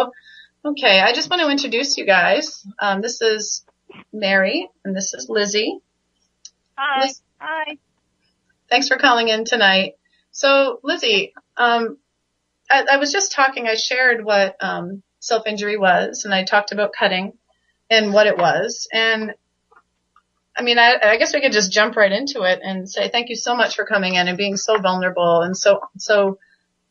So, okay, I just want to introduce you guys. This is Mary, and this is Lizzie. Hi. Hi. Thanks for calling in tonight. So, Lizzie, I was just talking, I shared what self-injury was, and I talked about cutting and what it was. And, I mean, I guess we could just jump right into it and say thank you so much for coming in and being so vulnerable and so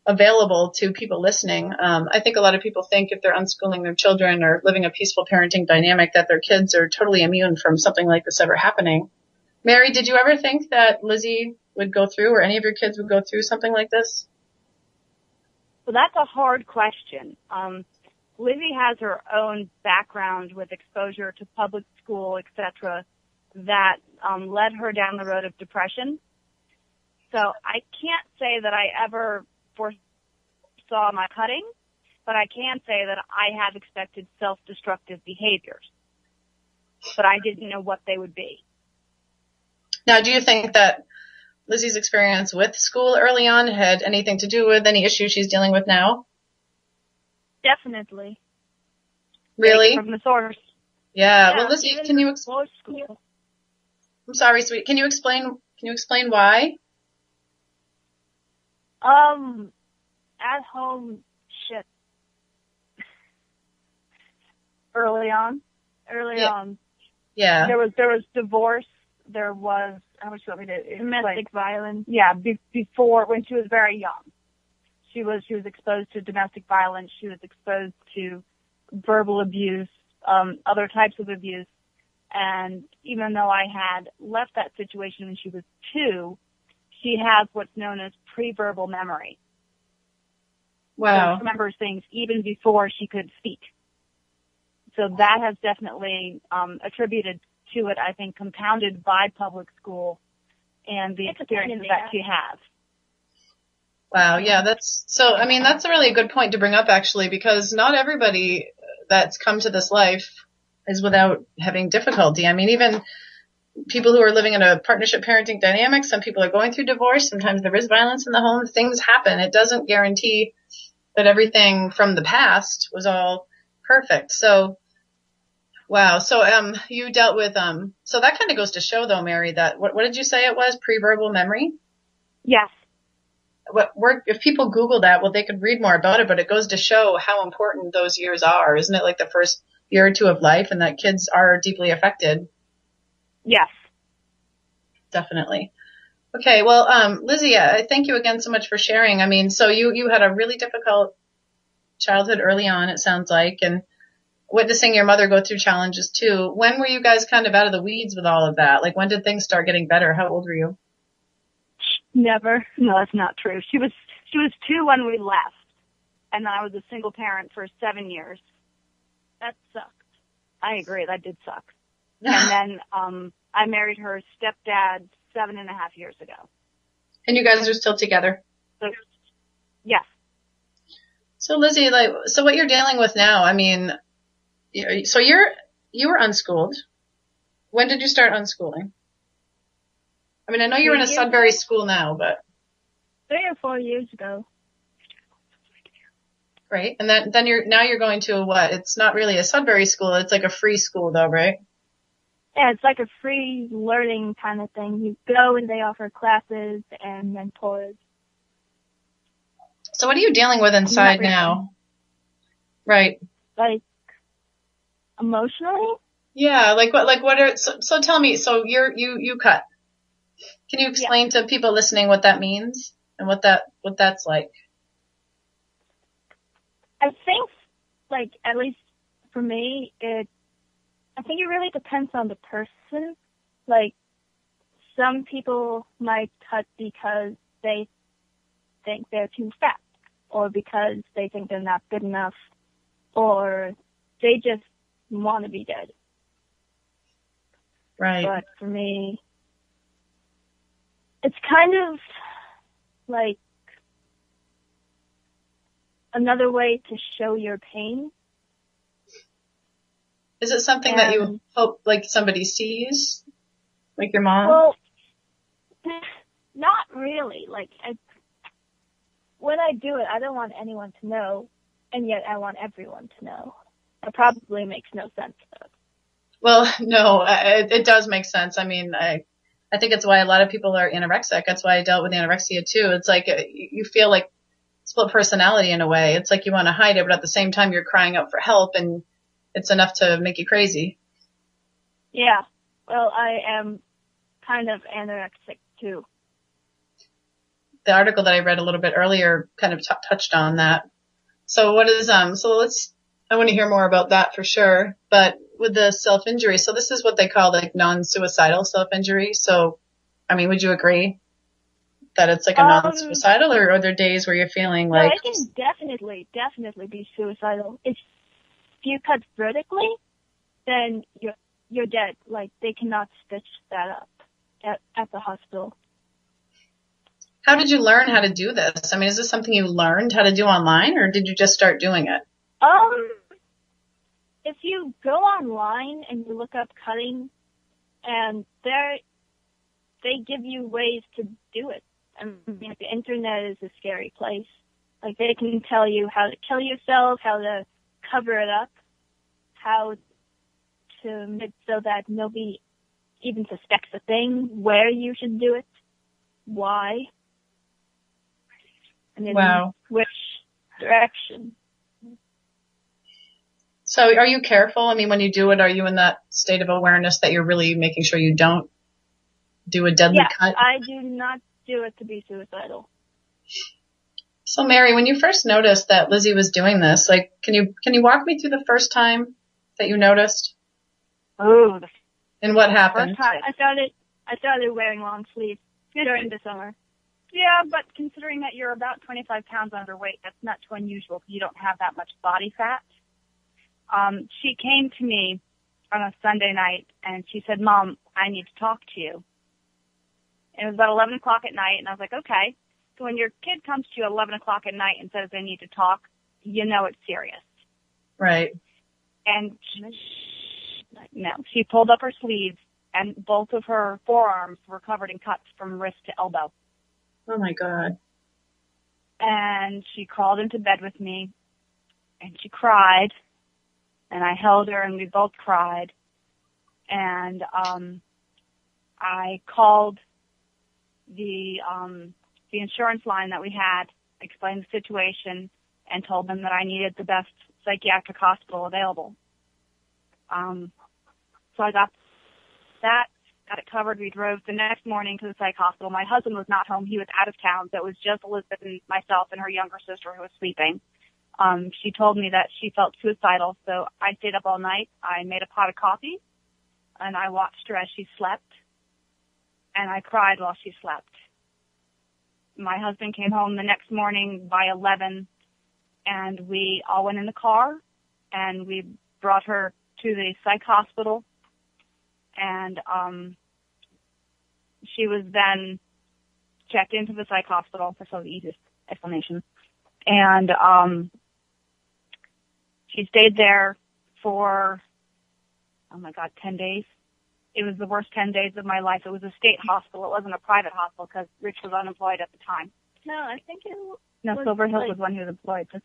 available to people listening. I think a lot of people think if they're unschooling their children or living a peaceful parenting dynamic that their kids are totally immune from something like this ever happening. Mary, did you ever think that Lizzie would go through or any of your kids would go through something like this? Well, that's a hard question. Lizzie has her own background with exposure to public school, etc., that led her down the road of depression. So I can't say that I ever foresaw my cutting, but I can say that I have expected self-destructive behaviors, but I didn't know what they would be. Now, do you think that Lizzie's experience with school early on had anything to do with any issues she's dealing with now? Definitely. Really? From the source. Yeah. Well, Lizzie, can you explain? I'm sorry, sweet. Can you explain why? At home shit. Early on. Yeah. There was divorce. There was, how much you want me to explain? Domestic violence. Yeah, before, when she was very young. She was exposed to domestic violence. She was exposed to verbal abuse, other types of abuse. And even though I had left that situation when she was 2, she has what's known as pre-verbal memory. Wow. So she remembers things even before she could speak. So that has definitely attributed to it, I think, compounded by public school and the experiences that she has. Wow, yeah, that's a really good point to bring up, actually, because not everybody that's come to this life is without having difficulty. I mean, even people who are living in a partnership parenting dynamic, some people are going through divorce, sometimes there is violence in the home, things happen. It doesn't guarantee that everything from the past was all perfect. So, wow. So, you dealt with, so that kind of goes to show though, Mary, that, what did you say it was? Pre-verbal memory? Yes. If people Google that, well, they could read more about it, but it goes to show how important those years are. Isn't it like the first year or 2 of life, and that kids are deeply affected? Yes. Definitely. Okay. Well, Lizzie, I thank you again so much for sharing. I mean, so you had a really difficult childhood early on, it sounds like, and witnessing your mother go through challenges too. When were you guys kind of out of the weeds with all of that? Like, when did things start getting better? How old were you? Never. No, that's not true. She was 2 when we left, and I was a single parent for 7 years. That sucked. I agree. That did suck. And then I married her stepdad 7.5 years ago. And you guys are still together? So, yes. So Lizzie, so what you're dealing with now, I mean, so you were unschooled. When did you start unschooling? I mean, I know you're in a Sudbury school now, but 3 or 4 years ago. Great. And then you're going to what? It's not really a Sudbury school. It's like a free school though, right? Yeah, it's like a free learning kind of thing. You go and they offer classes and mentors. So what are you dealing with inside now? Right. Like emotionally? Yeah, so tell me, so you cut. Can you explain to people listening what that means and what that's like? I think, like, at least for me, I think it really depends on the person. Like, some people might cut because they think they're too fat, or because they think they're not good enough, or they just want to be dead. Right. But for me, it's kind of like another way to show your pain. Is it something that you hope like somebody sees, like your mom? Well, not really. Like, when I do it, I don't want anyone to know. and yet I want everyone to know. It probably makes no sense, though. Well, no, it does make sense. I mean, I think it's why a lot of people are anorexic. That's why I dealt with anorexia too. It's like you feel like split personality in a way. It's like you want to hide it, but at the same time you're crying out for help, and it's enough to make you crazy. Yeah. Well, I am kind of anorexic too. The article that I read a little bit earlier kind of touched on that. So what is I want to hear more about that for sure. But with the self-injury, so this is what they call like non-suicidal self-injury. So, I mean, would you agree that it's like a non-suicidal, or are there days where you're feeling no, like? No, it can definitely be suicidal. If you cut vertically, then you're dead. Like, they cannot stitch that up at the hospital. How did you learn how to do this? I mean, is this something you learned how to do online, or did you just start doing it? If you go online and you look up cutting, and they give you ways to do it. I mean, the internet is a scary place. Like, they can tell you how to kill yourself, how to cover it up, how to make so that nobody even suspects a thing, where you should do it, why, and in which direction. So are you careful? I mean, when you do it, are you in that state of awareness that you're really making sure you don't do a deadly cut? I do not do it to be suicidal. So Mary, when you first noticed that Lizzie was doing this, like, can you walk me through the first time that you noticed? Oh, and what happened? First time I started wearing long sleeves during the summer. Yeah, but considering that you're about 25 pounds underweight, that's not too unusual because you don't have that much body fat. She came to me on a Sunday night and she said, "Mom, I need to talk to you." And it was about 11 o'clock at night, and I was like, okay. So when your kid comes to you at 11 o'clock at night and says they need to talk, you know it's serious. Right. And she pulled up her sleeves, and both of her forearms were covered in cuts from wrist to elbow. Oh, my God. And she crawled into bed with me, and she cried, and I held her, and we both cried. And I called the insurance line that we had, explained the situation, and told them that I needed the best psychiatric hospital available. So I got it covered. We drove the next morning to the psych hospital. My husband was not home. He was out of town. So it was just Elizabeth and myself and her younger sister who was sleeping. She told me that she felt suicidal, so I stayed up all night. I made a pot of coffee, and I watched her as she slept, and I cried while she slept. My husband came home the next morning by 11, and we all went in the car, and we brought her to the psych hospital, and she was then checked into the psych hospital, for the easiest explanation, and she stayed there for, 10 days. It was the worst 10 days of my life. It was a state hospital. It wasn't a private hospital because Rich was unemployed at the time. No, I think it was... No, Silver Hills was one who was employed. I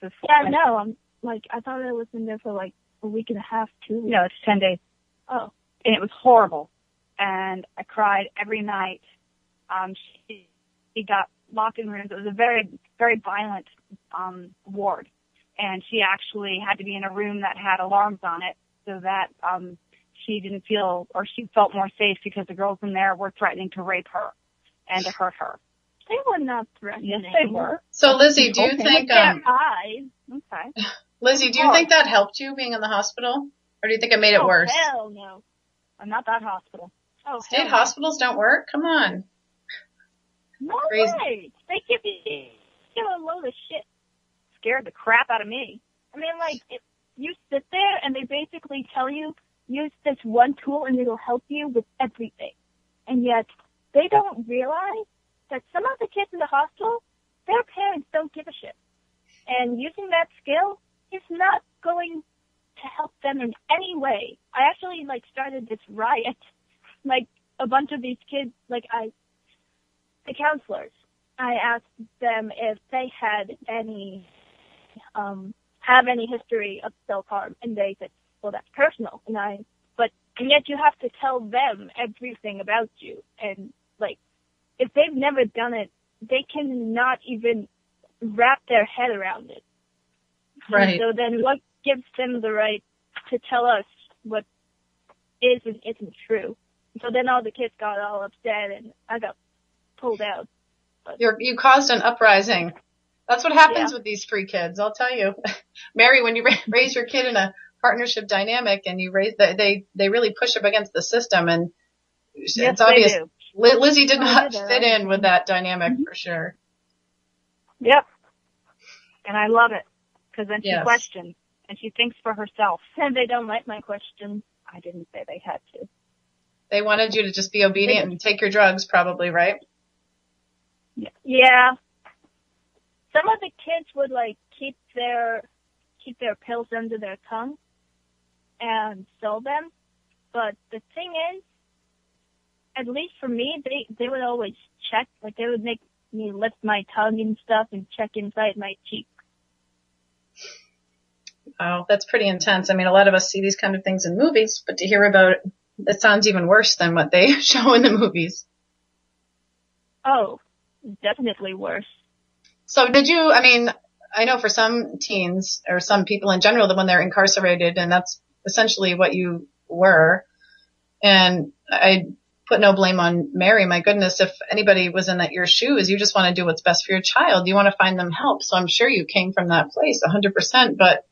thought I was in there for a week and a half, 2 weeks. No, it's 10 days. Oh. And it was horrible. And I cried every night. She got locked in rooms. It was a very, very violent ward. And she actually had to be in a room that had alarms on it so that she didn't feel, or she felt more safe because the girls in there were threatening to rape her and to hurt her. They were not threatening. Yes, they were. So Lizzie, do you think their eyes? Okay. Lizzie, do you think that helped you being in the hospital, or do you think it made it worse? Hell no. I'm not that hospital. State hospitals don't work? Come on. No way. They give you a load of shit. Scared the crap out of me. I mean, you sit there and they basically tell you, use this one tool and it'll help you with everything. And yet, they don't realize that some of the kids in the hospital, their parents don't give a shit. And using that skill is not going to help them in any way. I actually, started this riot. A bunch of these kids, the counselors, I asked them if they had any have any history of self-harm. And they said, well, that's personal. And yet you have to tell them everything about you. And, like, if they've never done it, they cannot even wrap their head around it. Right. And so then what gives them the right to tell us what is and isn't true? So then all the kids got all upset and I got pulled out. But You caused an uprising. That's what happens with these free kids, I'll tell you. Mary, when you raise your kid in a partnership dynamic and you raise they really push up against the system, and it's obvious Lizzie did not fit in with that dynamic for sure. Yep. And I love it because then she questions and she thinks for herself. And they don't like my questions. I didn't say they had to. They wanted you to just be obedient and take your drugs, probably, right? Yeah. Some of the kids would like keep their pills under their tongue and sell them. But the thing is, at least for me, they would always check. Like, they would make me lift my tongue and stuff and check inside my cheek. Oh, that's pretty intense. I mean, a lot of us see these kind of things in movies, but to hear about it sounds even worse than what they show in the movies. Oh, definitely worse. So I know for some teens or some people in general that when they're incarcerated, and that's essentially what you were, and I put no blame on Mary. My goodness, if anybody was in your shoes, you just want to do what's best for your child. You want to find them help. So I'm sure you came from that place 100%. But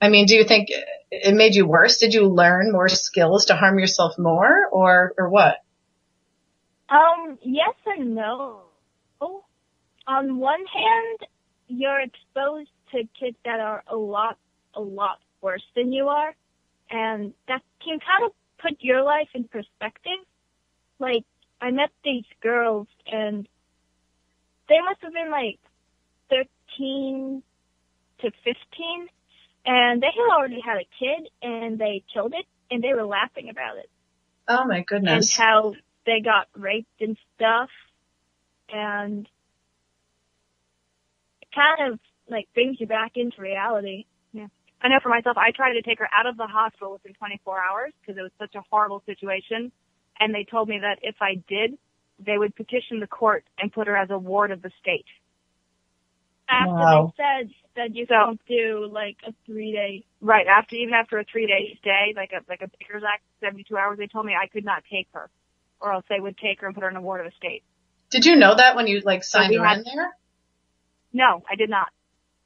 I mean, do you think it made you worse? Did you learn more skills to harm yourself more or what? Yes and no. On one hand, you're exposed to kids that are a lot worse than you are. And that can kind of put your life in perspective. Like, I met these girls and they must have been like 13 to 15 and they had already had a kid and they killed it and they were laughing about it. Oh my goodness. And how they got raped and stuff. And it kind of like brings you back into reality. Yeah. I know for myself, I tried to take her out of the hospital within 24 hours because it was such a horrible situation. And they told me that if I did, they would petition the court and put her as a ward of the state. After they said that you don't do like a 3-day. Right. Even after a 3-day stay, like a Baker's Act, 72 hours, they told me I could not take her, or else they would take her and put her in a ward of the state. Did you know that when you signed her in there? No, I did not.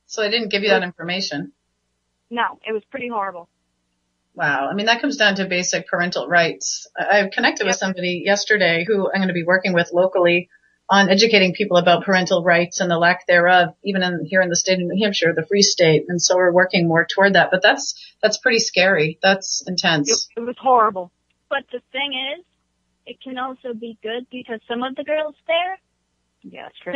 So they didn't give you that information? No, it was pretty horrible. Wow. I mean, that comes down to basic parental rights. I've connected with somebody yesterday who I'm going to be working with locally on educating people about parental rights and the lack thereof, even here in the state of New Hampshire, the Free State. And so we're working more toward that. But that's pretty scary. That's intense. It was horrible. But the thing is, it can also be good because some of the girls there, that's true.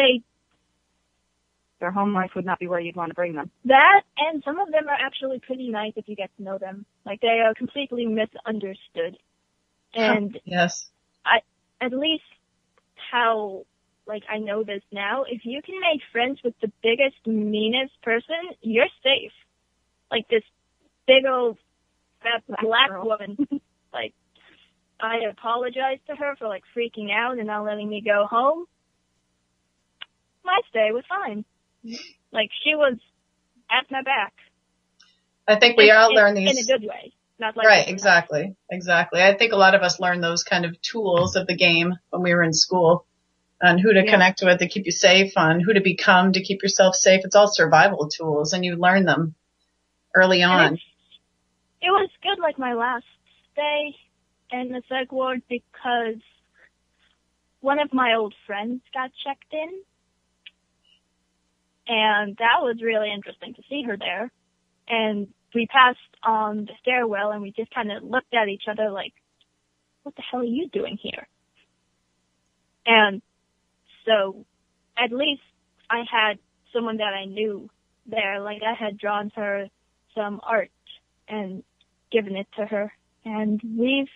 Their home life would not be where you'd want to bring them. That, and some of them are actually pretty nice if you get to know them. Like, they are completely misunderstood. And yes, at least how, like, I know this now, if you can make friends with the biggest, meanest person, you're safe. Like, this big old fat black woman, like, I apologized to her for, like, freaking out and not letting me go home. My stay was fine. Like, she was at my back. I think we all learn these. In a good way. Not like right, exactly. I think a lot of us learn those kind of tools of the game when we were in school on who to connect with to keep you safe, on who to become to keep yourself safe. It's all survival tools, and you learn them early on. It was good, like my last stay in the psych ward, because one of my old friends got checked in. And that was really interesting to see her there. And we passed on the stairwell and we just kind of looked at each other like, what the hell are you doing here? And so at least I had someone that I knew there. Like, I had drawn her some art and given it to her. And we've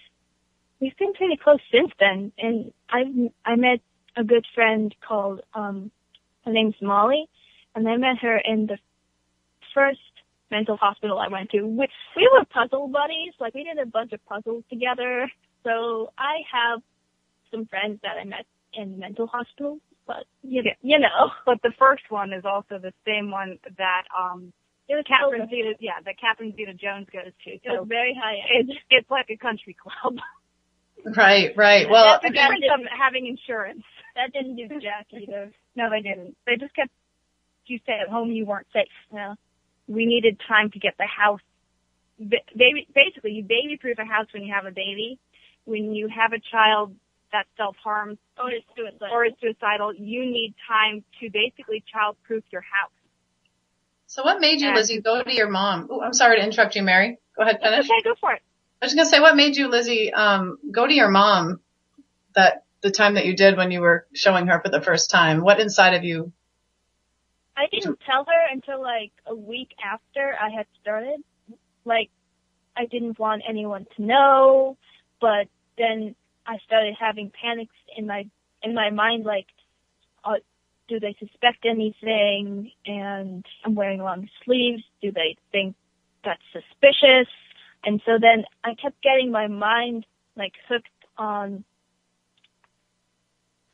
been pretty close since then. And I met a good friend called, her name's Molly. And I met her in the first mental hospital I went to. We were puzzle buddies. Like, we did a bunch of puzzles together. So I have some friends that I met in mental hospitals, but you know. But the first one is also the same one that Catherine Zeta-Jones goes to. So it's very high end. It's like a country club. Right. Well, the difference of having insurance. That didn't do jack either. No, they didn't. They just kept you stay at home. You weren't safe. Yeah. We needed time to get the house. Basically, you baby-proof a house when you have a baby. When you have a child that self-harms or is suicidal, you need time to basically child-proof your house. So what made you, Lizzie, go to your mom? Oh, I'm sorry to interrupt you, Mary. Go ahead, finish. Okay, go for it. I was going to say, what made you, Lizzie, go to your mom the time that you did when you were showing her for the first time? What inside of you? I didn't tell her until like a week after I had started. Like, I didn't want anyone to know, but then I started having panics in my mind, like, do they suspect anything? And I'm wearing long sleeves. Do they think that's suspicious? And so then I kept getting my mind, like, hooked on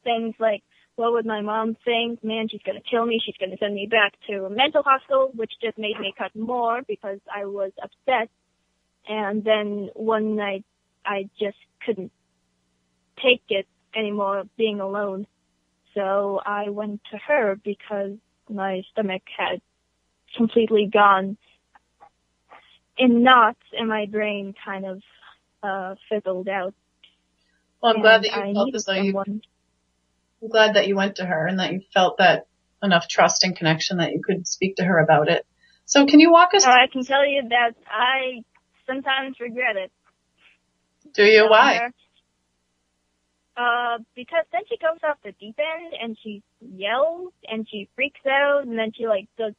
things like, what would my mom think? Man, she's going to kill me. She's going to send me back to a mental hospital, which just made me cut more because I was upset. And then one night I just couldn't take it anymore being alone. So I went to her because my stomach had completely gone in knots and my brain kind of fizzled out. Well, I'm glad that you felt as though I'm glad that you went to her and that you felt that enough trust and connection that you could speak to her about it. So can you walk us I can tell you that I sometimes regret it. Do you? Why? Because then she goes off the deep end and she yells and she freaks out and then she like goes,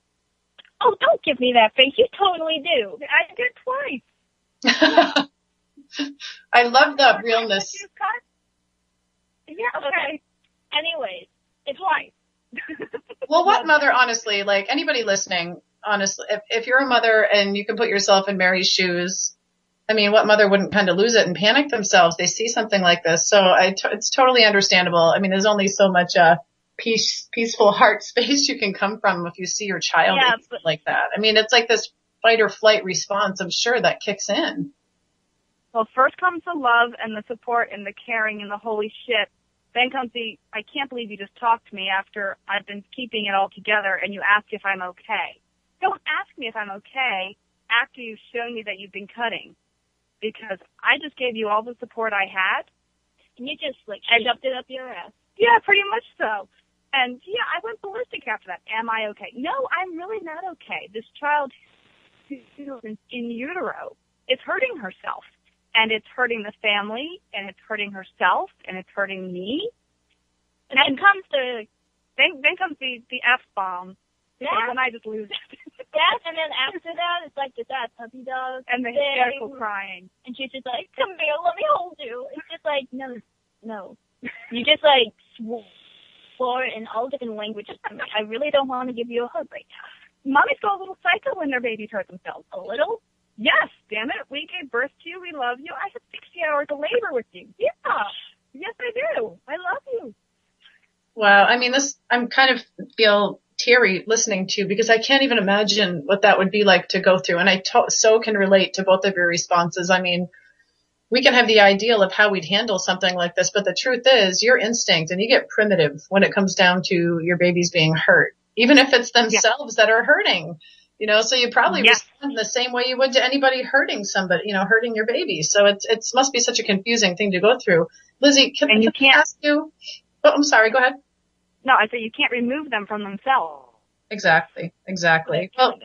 oh, don't give me that face. You totally do. I did twice. I love the realness. Yeah, okay. Anyways, it's twice. Well, what mother, honestly, like anybody listening, honestly, if you're a mother and you can put yourself in Mary's shoes, I mean, what mother wouldn't kind of lose it and panic themselves? They see something like this. So it's totally understandable. I mean, there's only so much peaceful heart space you can come from if you see your child like that. I mean, it's like this fight or flight response, I'm sure, that kicks in. Well, first comes the love and the support and the caring and the holy shit. Then comes the, I can't believe you just talked to me after I've been keeping it all together and you ask if I'm okay. Don't ask me if I'm okay after you've shown me that you've been cutting. Because I just gave you all the support I had. And you just, like, shoved it up your ass. Yeah, pretty much so. And, yeah, I went ballistic after that. Am I okay? No, I'm really not okay. This child who's in utero is hurting herself. And it's hurting the family, and it's hurting herself, and it's hurting me. And then comes the F-bomb. Yeah. And I just lose it. That, and then after that, it's like the that puppy dog. And the hysterical crying. And she's just like, come here, let me hold you. It's just like, no. You just like swore in all different languages to me. I really don't want to give you a hug right now. Mommies go a little psycho when their babies hurt themselves. A little? Yes, damn it. We gave birth to you. We love you. I had 60 hours of labor with you. Yeah. Yes, I do. I love you. Wow. I mean, I'm kind of feel teary listening to because I can't even imagine what that would be like to go through. And I so can relate to both of your responses. I mean, we can have the ideal of how we'd handle something like this, but the truth is your instinct and you get primitive when it comes down to your babies being hurt, even if it's themselves that are hurting, so you probably respond the same way you would to anybody hurting somebody, hurting your baby. So it must be such a confusing thing to go through. Lizzie, can I ask you? Oh, I'm sorry. Go ahead. No, I said you can't remove them from themselves. Exactly. Well,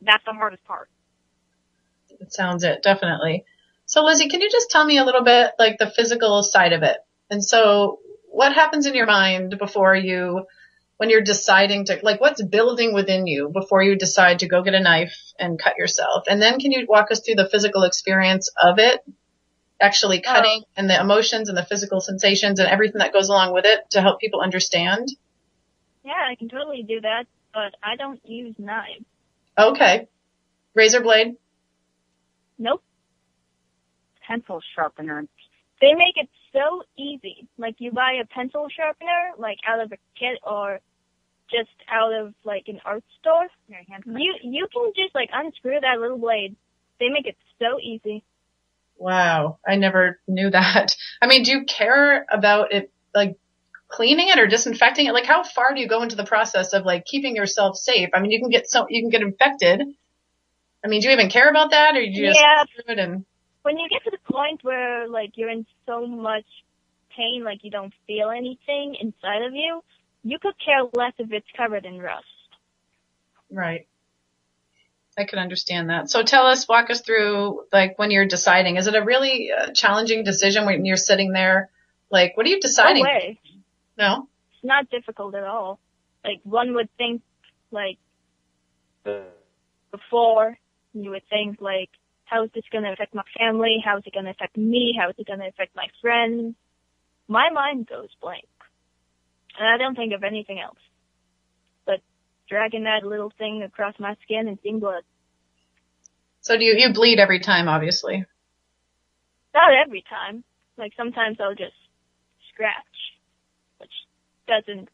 that's the hardest part. It sounds it, definitely. So, Lizzie, can you just tell me a little bit, like, the physical side of it? And so what happens in your mind when you're deciding to, like, what's building within you before you decide to go get a knife and cut yourself? And then can you walk us through the physical experience of it, actually cutting, and the emotions and the physical sensations and everything that goes along with it to help people understand? Yeah, I can totally do that, but I don't use knives. Okay. Razor blade? Nope. Pencil sharpener. They make it so easy. Like, you buy a pencil sharpener, like, out of a kit or just out of, like, an art store. You can just, like, unscrew that little blade. They make it so easy. Wow. I never knew that. I mean, do you care about it, like, cleaning it or disinfecting it? Like, how far do you go into the process of, like, keeping yourself safe? I mean, you can get infected. I mean, do you even care about that, or do you just do it and... When you get to the point where, like, you're in so much pain, like you don't feel anything inside of you, you could care less if it's covered in rust. Right. I can understand that. So walk us through, like, when you're deciding. Is it a really challenging decision when you're sitting there? Like, what are you deciding? No way. No? It's not difficult at all. Like, one would think, like, before, you would think, like, how is this going to affect my family? How is it going to affect me? How is it going to affect my friends? My mind goes blank. And I don't think of anything else but dragging that little thing across my skin and seeing blood. So do you bleed every time, obviously? Not every time. Like, sometimes I'll just scratch, which doesn't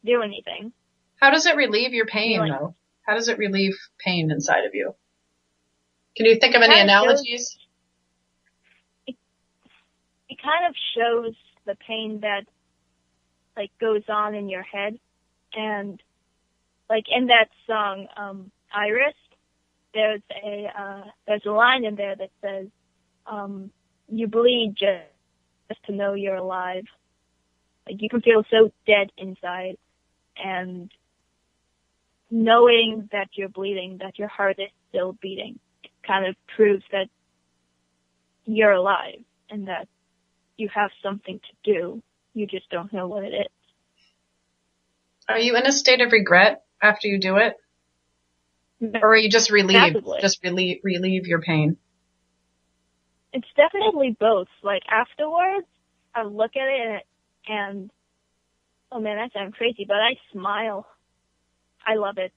do anything. How does it relieve your pain, though? How does it relieve pain inside of you? Can you think of any analogies? It kind of shows the pain that, like, goes on in your head. And, like, in that song, Iris, there's a line in there that says, you bleed just to know you're alive. Like, you can feel so dead inside, and knowing that you're bleeding, that your heart is still beating, kind of proves that you're alive and that you have something to do. You just don't know what it is. Are you in a state of regret after you do it? Or are you just relieved? Massively. Just relieve your pain? It's definitely both. Like, afterwards, I look at it and oh man, that sounds crazy, but I smile. I love it.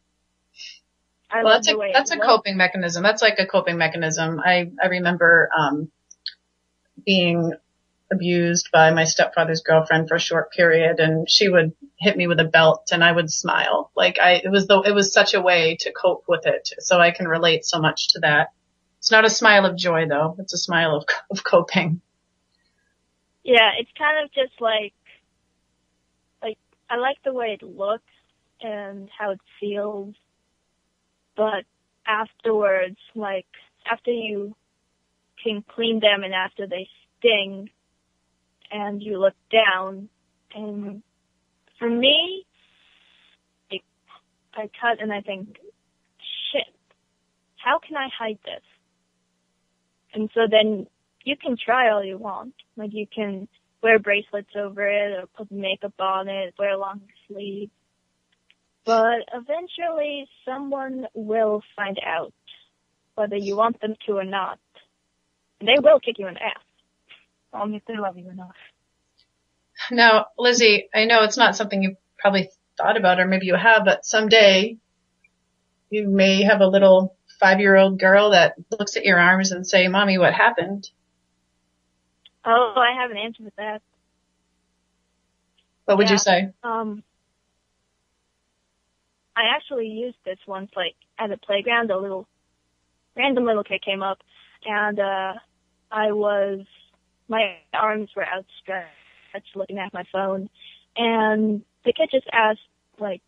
That's a coping mechanism. That's like a coping mechanism. I remember being abused by my stepfather's girlfriend for a short period, and she would hit me with a belt and I would smile. Like, it was such a way to cope with it. So I can relate so much to that. It's not a smile of joy, though. It's a smile of coping. Yeah, it's kind of just like I like the way it looks and how it feels, but afterwards, like, after you can clean them and after they sting and you look down, and for me, I cut and I think, shit, how can I hide this? And so then you can try all you want. Like, you can wear bracelets over it or put makeup on it, wear long sleeves. But eventually someone will find out, whether you want them to or not. And they will kick you in the ass. If they love you enough. Now, Lizzie, I know it's not something you've probably thought about, or maybe you have, but someday you may have a little 5-year-old girl that looks at your arms and say, Mommy, what happened? Oh, I have an answer for that. What would you say? I actually used this once, like, at a playground. A random little kid came up, and my arms were outstretched looking at my phone, and the kid just asked, like,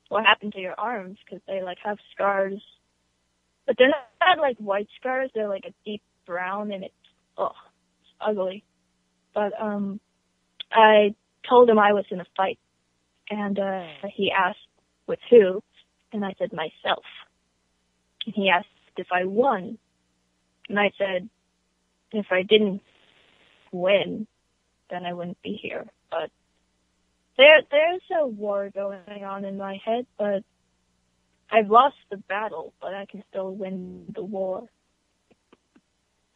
what happened to your arms? Because they, like, have scars. But they're not like white scars. They're like a deep brown, and it's ugly. But I told him I was in a fight, and he asked with who, and I said myself. And he asked if I won, and I said if I didn't win, then I wouldn't be here. But there's a war going on in my head, but I've lost the battle, but I can still win the war.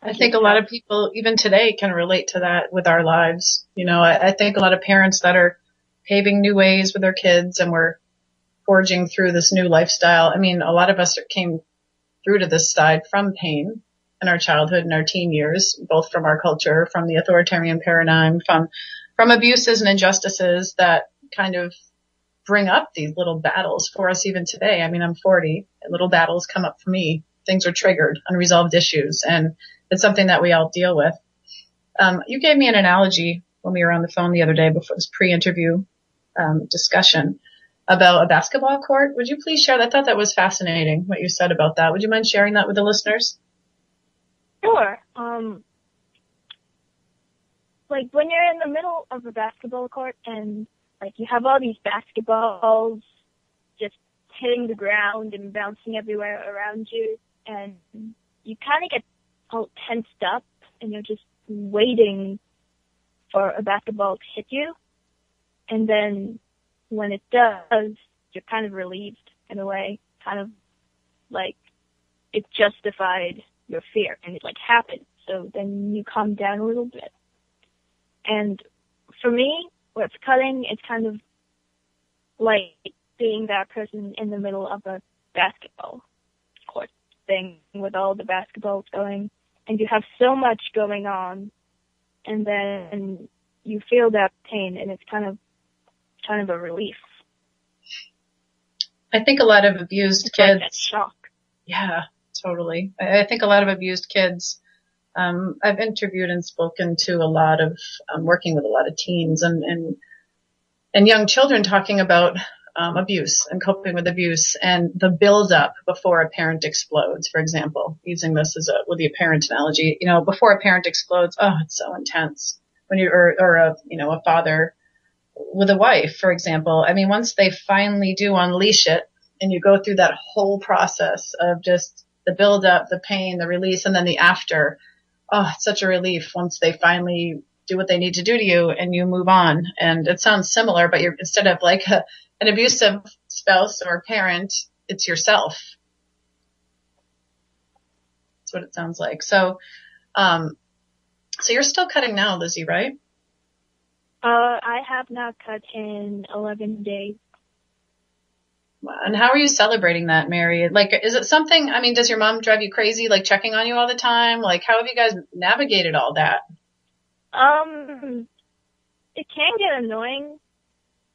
I think a lot of people, even today, can relate to that with our lives. You know, I think a lot of parents that are paving new ways with their kids, and we're forging through this new lifestyle. I mean, a lot of us came through to this side from pain in our childhood and our teen years, both from our culture, from the authoritarian paradigm, from abuses and injustices that kind of bring up these little battles for us even today. I mean, I'm 40, and little battles come up for me. Things are triggered, unresolved issues, and it's something that we all deal with. You gave me an analogy when we were on the phone the other day before this pre-interview discussion about a basketball court. Would you please share that? I thought that was fascinating, what you said about that. Would you mind sharing that with the listeners? Sure. Like when you're in the middle of a basketball court and like you have all these basketballs just hitting the ground and bouncing everywhere around you, and you kind of get all tensed up and you're just waiting for a basketball to hit you. And then when it does, you're kind of relieved in a way, kind of like it justified your fear and it like happened. So then you calm down a little bit. And for me, what's cutting, it's kind of like being that person in the middle of a basketball court thing with all the basketballs going, and you have so much going on, and then you feel that pain, and it's kind of a relief. I think a lot of abused it's kids. Like that shock. Yeah, totally. I think a lot of abused kids. I've interviewed and spoken to a lot of, working with a lot of teens and young children talking about abuse and coping with abuse and the build up before a parent explodes, for example, using this as with the parent analogy, before a parent explodes, oh, it's so intense when or a father with a wife, for example. I mean, once they finally do unleash it and you go through that whole process of just the build up, the pain, the release, and then the after, oh, it's such a relief once they finally do what they need to do to you and you move on. And it sounds similar, but you're instead of like an abusive spouse or parent, it's yourself. That's what it sounds like. So you're still cutting now, Lizzie, right? I have not cut in 11 days. And how are you celebrating that, Mary? Like, is it something, I mean, does your mom drive you crazy, like checking on you all the time? Like, how have you guys navigated all that? It can get annoying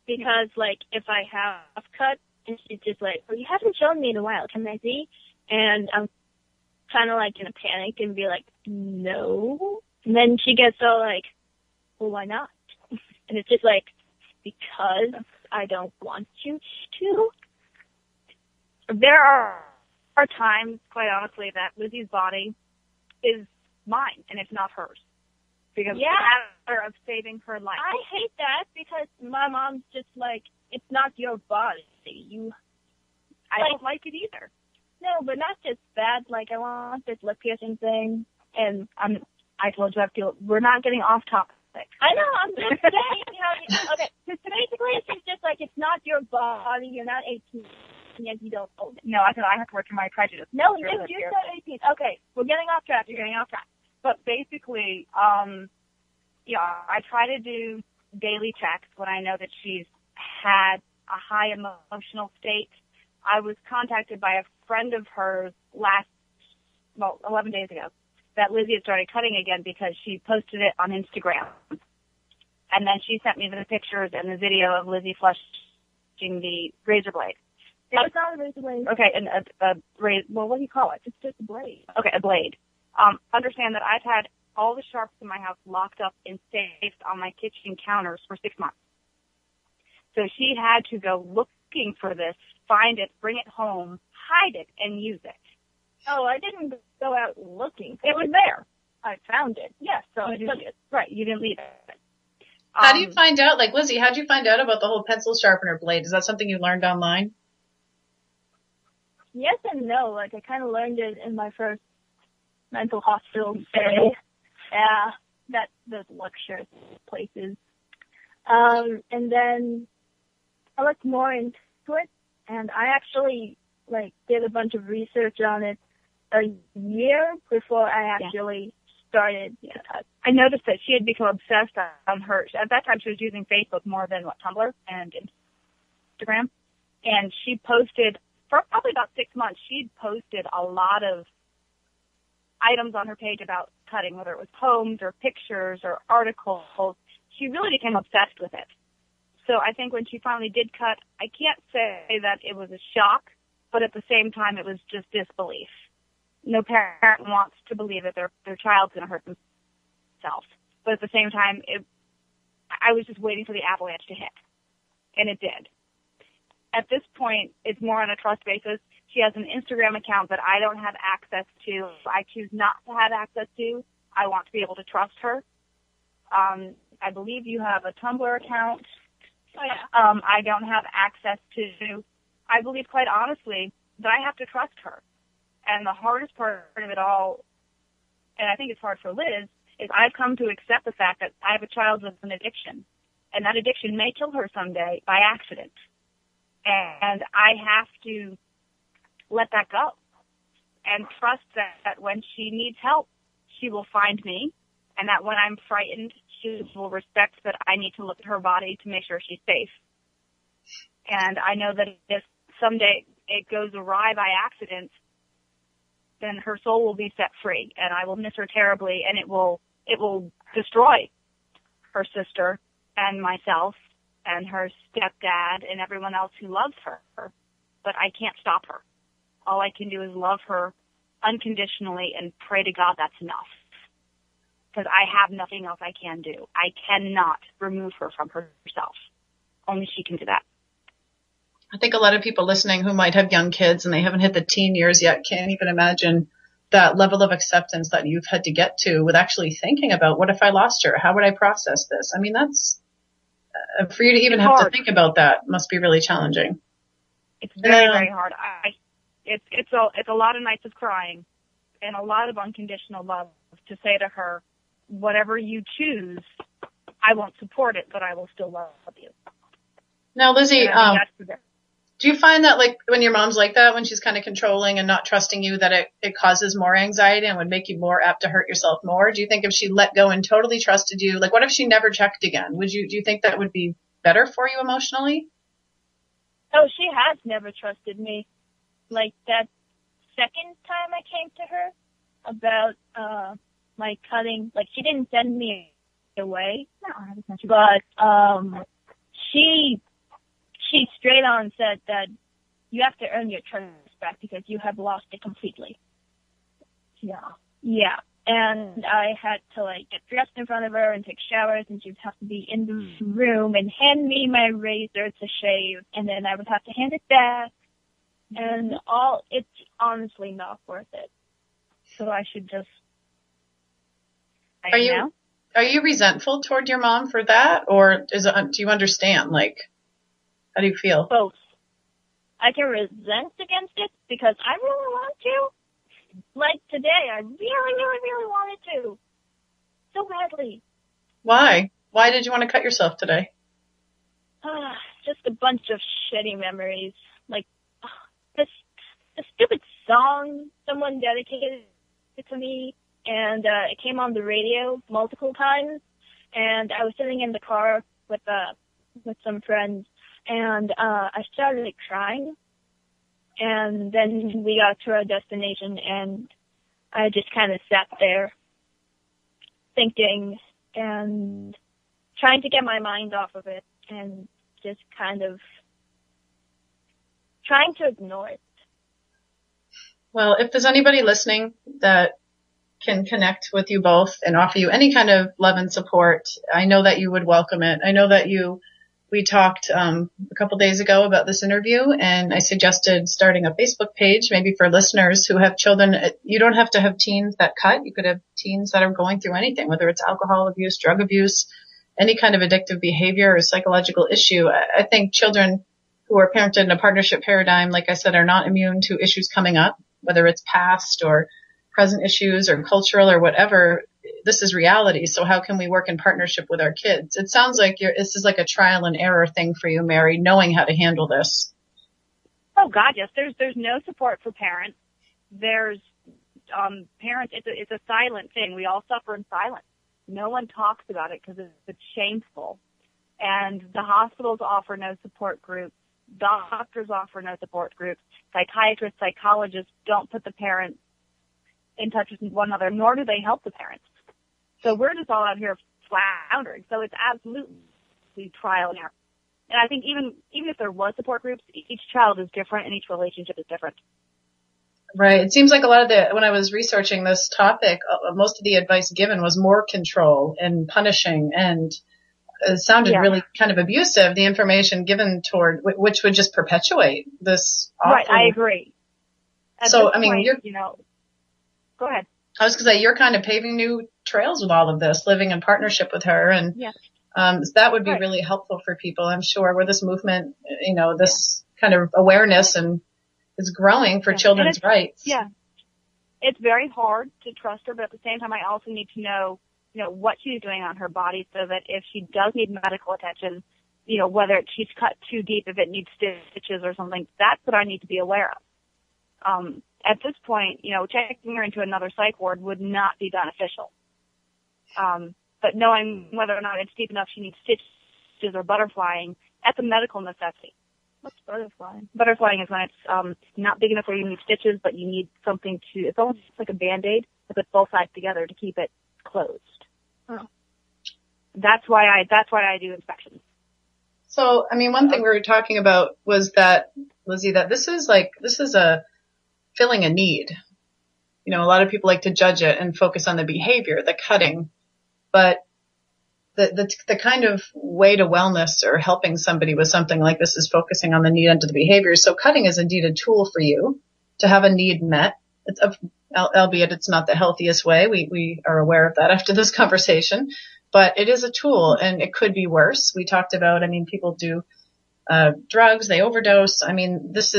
because, like, if I have cut and she's just like, well, you haven't shown me in a while, can I see? And I'm kind of like in a panic and be like, no. And then she gets all like, well, why not? And it's just like, because I don't want you to. There are times, quite honestly, that Lizzie's body is mine and it's not hers. Because it's a matter of saving her life. I hate that because my mom's just like, it's not your body. I don't like it either. No, but not just that. Like, I want this lip piercing thing, and I told you we're not getting off topic. I know, I'm just saying okay, because basically it's just like, it's not your body, you're not 18, and you don't own it. No, I have to work through my prejudice. No, you're not 18. Okay, we're getting off track. You're getting off track. But basically, I try to do daily checks when I know that she's had a high emotional state. I was contacted by a friend of hers 11 days ago, that Lizzie had started cutting again because she posted it on Instagram. And then she sent me the pictures and the video of Lizzie flushing the razor blade. It's not a razor blade. Okay, and well, what do you call it? It's just a blade. Okay, a blade. Understand that I've had all the sharps in my house locked up and safed on my kitchen counters for 6 months. So she had to go looking for this, find it, bring it home, hide it, and use it. Oh, I didn't go out looking. It was there. I found it. Yes, so I took it. Right, you didn't leave it. How do you find out, like, Lizzie, how did you find out about the whole pencil sharpener blade? Is that something you learned online? Yes and no. Like, I kind of learned it in my first mental hospital stay. Yeah, those lecture places. And then I looked more into it, and I actually, did a bunch of research on it a year before I actually started to cut. I noticed that she had become obsessed on hers. At that time, she was using Facebook more than Tumblr and Instagram. And she posted for probably about 6 months, she'd posted a lot of items on her page about cutting, whether it was poems or pictures or articles. She really became obsessed with it. So I think when she finally did cut, I can't say that it was a shock, but at the same time, it was just disbelief. No parent wants to believe that their child's going to hurt themselves. But at the same time, I was just waiting for the avalanche to hit, and it did. At this point, it's more on a trust basis. She has an Instagram account that I don't have access to. I choose not to have access to. I want to be able to trust her. I believe you have a Tumblr account. Oh, yeah. I don't have access to. I believe, quite honestly, that I have to trust her. And the hardest part of it all, and I think it's hard for Liz, is I've come to accept the fact that I have a child with an addiction. And that addiction may kill her someday by accident. And I have to let that go and trust that when she needs help, she will find me, and that when I'm frightened, she will respect that I need to look at her body to make sure she's safe. And I know that if someday it goes awry by accident, then her soul will be set free, and I will miss her terribly, and it will destroy her sister and myself and her stepdad and everyone else who loves her. But I can't stop her. All I can do is love her unconditionally and pray to God that's enough. Because I have nothing else I can do. I cannot remove her from herself. Only she can do that. I think a lot of people listening who might have young kids and they haven't hit the teen years yet can't even imagine that level of acceptance that you've had to get to with actually thinking about, what if I lost her? How would I process this? I mean, that's, for you to even have to think about that must be really challenging. It's very, very hard. It's a lot of nights of crying and a lot of unconditional love to say to her, whatever you choose, I won't support it, but I will still love you. Now, Lizzie, do you find that, like, when your mom's like that, when she's kind of controlling and not trusting you, that it causes more anxiety and would make you more apt to hurt yourself more? Do you think if she let go and totally trusted you, like, what if she never checked again? Do you think that would be better for you emotionally? Oh, she has never trusted me. Like that second time I came to her about my cutting, like she didn't send me away. No, I haven't sent you. But she straight on said that you have to earn your trust back because you have lost it completely. Yeah. And I had to like get dressed in front of her and take showers, and she would have to be in the room and hand me my razor to shave, and then I would have to hand it back. And it's honestly not worth it. So I should just. Are you resentful toward your mom for that, or do you understand? Like, how do you feel? Both. I can resent against it because I really want to. Like today, I really, really, really wanted to. So badly. Why? Why did you want to cut yourself today? Just a bunch of shitty memories. Like, this stupid song someone dedicated it to me, and it came on the radio multiple times, and I was sitting in the car with some friends, and I started crying. And then we got to our destination, and I just kind of sat there thinking and trying to get my mind off of it and just kind of trying to ignore it. Well, if there's anybody listening that can connect with you both and offer you any kind of love and support, I know that you would welcome it. I know that we talked a couple days ago about this interview, and I suggested starting a Facebook page, maybe for listeners who have children. You don't have to have teens that cut. You could have teens that are going through anything, whether it's alcohol abuse, drug abuse, any kind of addictive behavior or psychological issue. I think children who are parented in a partnership paradigm, like I said, are not immune to issues coming up, whether it's past or present issues or cultural or whatever. This is reality. So how can we work in partnership with our kids? It sounds like this is like a trial and error thing for you, Mary, knowing how to handle this. Oh God, yes. There's no support for parents. There's parents. It's a silent thing. We all suffer in silence. No one talks about it because it's shameful. And the hospitals offer no support groups. Doctors offer no support groups. Psychiatrists, psychologists don't put the parents in touch with one another, nor do they help the parents. So we're just all out here floundering. So it's absolutely trial and error. And I think even if there was support groups, each child is different and each relationship is different. Right. It seems like a lot of when I was researching this topic, most of the advice given was more control and punishing, and it sounded really kind of abusive, the information given toward, which would just perpetuate this awful. Right, I agree. So, I mean, go ahead. I was going to say, you're kind of paving new trails with all of this, living in partnership with her, and that would be really helpful for people, I'm sure, where this movement, this kind of awareness and is growing for children's rights. Yeah. It's very hard to trust her, but at the same time, I also need to know, what she's doing on her body so that if she does need medical attention, whether she's cut too deep, if it needs stitches or something, that's what I need to be aware of. At this point, checking her into another psych ward would not be beneficial. But knowing whether or not it's deep enough she needs stitches or butterflying, that's a medical necessity. What's butterflying? Butterflying is when it's not big enough where you need stitches, but you need something it's almost like a Band-Aid to put both sides together to keep it closed. Oh. That's why I do inspections. So, I mean, one thing we were talking about was that, Lizzie, that this is a filling a need. A lot of people like to judge it and focus on the behavior, the cutting, but the kind of way to wellness or helping somebody with something like this is focusing on the need and the behavior. So cutting is indeed a tool for you to have a need met. Albeit it's not the healthiest way. We are aware of that after this conversation, but it is a tool and it could be worse. We talked about, people do drugs, they overdose. This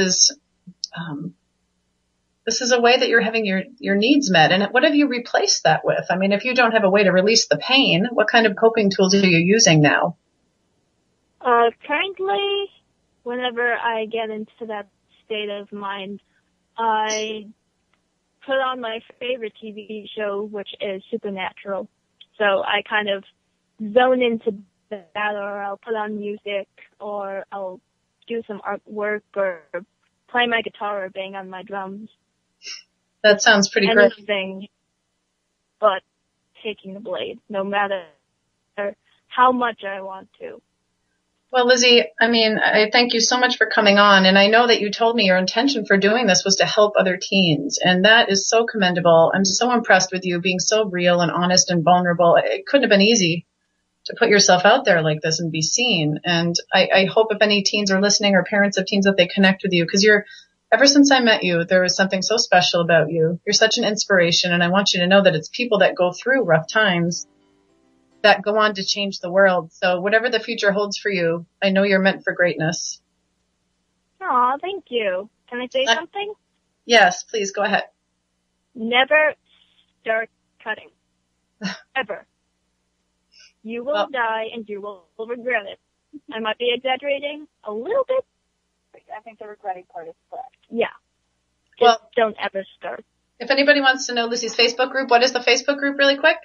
is a way that you're having your needs met. And what have you replaced that with? If you don't have a way to release the pain, what kind of coping tools are you using now? Currently, whenever I get into that state of mind, I put on my favorite TV show, which is Supernatural. So I kind of zone into that, or I'll put on music, or I'll do some artwork, or play my guitar, or bang on my drums. That sounds pretty great. Anything but taking the blade, no matter how much I want to. Well, Lizzie, I thank you so much for coming on. And I know that you told me your intention for doing this was to help other teens. And that is so commendable. I'm so impressed with you being so real and honest and vulnerable. It couldn't have been easy to put yourself out there like this and be seen. And I hope if any teens are listening or parents of teens that they connect with you, because ever since I met you, there was something so special about you. You're such an inspiration. And I want you to know that it's people that go through rough times that go on to change the world. So whatever the future holds for you, I know you're meant for greatness. Aw, thank you. Can I say something? Yes, please go ahead. Never start cutting. Ever. You will die and you will regret it. I might be exaggerating a little bit. I think the regretting part is correct. Yeah. Just don't ever start. If anybody wants to know Lizzie's Facebook group, what is the Facebook group really quick?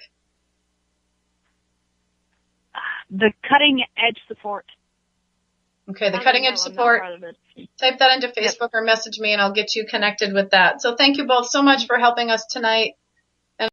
The Cutting Edge Support. Okay, the Cutting Edge Support. Type that into Facebook or message me and I'll get you connected with that. So thank you both so much for helping us tonight.